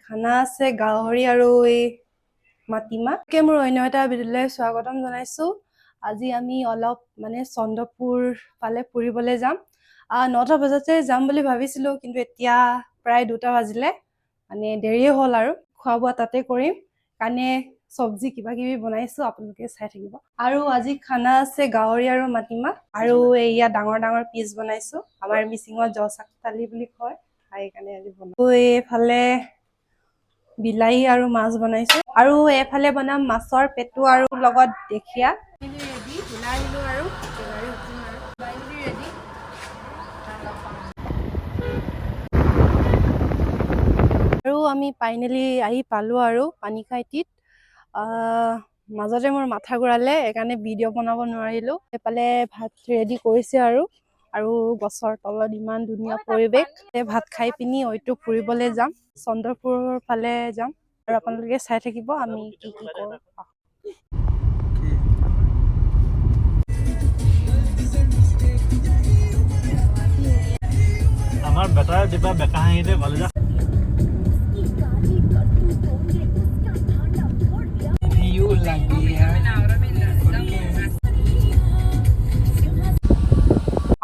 খানা আছে গাহৰি আৰু এই মাটিমাহ কে মোৰ অন্য এটা ভিডিঅ'লৈ স্বাগতম জনাইছো আজি আমি অলপ মানে চন্দ্ৰপুৰ ফালে ফুৰিবলৈ যাম 9টা বজাতে যাম বুলি ভাবিছিলো কিন্তু এতিয়া প্ৰায় 2টা বাজিলে মানে দেৰি হ'ল আৰু খোৱা বোৱা তাতে কৰিম কানে সবজি কিবা কিবি বনাইছো আপোনালোকে চাই থাকিব আৰু আজি খানা আছে গাহৰি আৰু মাটিমাহ আৰু এয়া ডাঙৰ ডাঙৰ পিস বনাইছো আমাৰ মিচিঙত জচাকতালি বুলি কয় খাই কানে আজি বনাইছো এইফালে বিলাহী আৰু মাছ বনাইছো আৰু এফালে বনাম মাছৰ পেটু আৰু লগত দেখিয়া ৰেডি বিলাহীলো আৰু গাড়ী উঠিম আৰু বাইলি ৰেডি আৰু আমি ফাইনালি আহি পালো আৰু পানীখাইতিত মাজতে মোৰ মাথা ঘূৰালে সেইকাৰণে ভিডিঅ' বনাব নোৱাৰিলো এফালে ভাত ৰেডি কৰিছে আৰু গছৰ তলত ইমান ধুনীয়া পৰিৱেশ ভাত খাই পিনি হয়তো ফুৰিবলৈ যাম চন্দ্ৰপুৰৰ ফালে যাম আৰু আপোনালোকে চাই থাকিব আমি কি কি কৰো আমাৰ বেটাৰ যেটা বেকা হাঁহিতে কলেজা ভিউ লাগে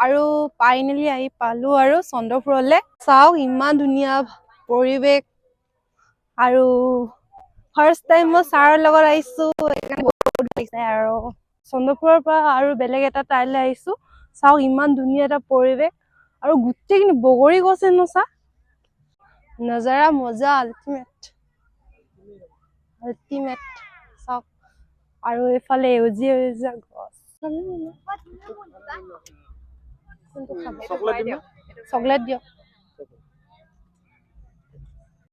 আৰু ফাইনালি আহি পালো আৰু চন্দ্ৰপুৰলে চাওক ইমান ধুনীয়া পৰিৱেশ আৰু ফাৰ্ষ্ট টাইম মই ছাৰৰ লগত আহিছো আৰু চন্দ্ৰপুৰৰ পৰা আৰু বেলেগ এটা ঠাইলৈ আহিছো চাওক ইমান ধুনীয়া এটা পৰিৱেশ আৰু গোটেইখিনি বগৰী গছে ন চা নজাৰা মজা আল্টিমেট চাওক আৰু এইফালে সেউজীয়া সেউজীয়া গছ চকলেট দিয়ক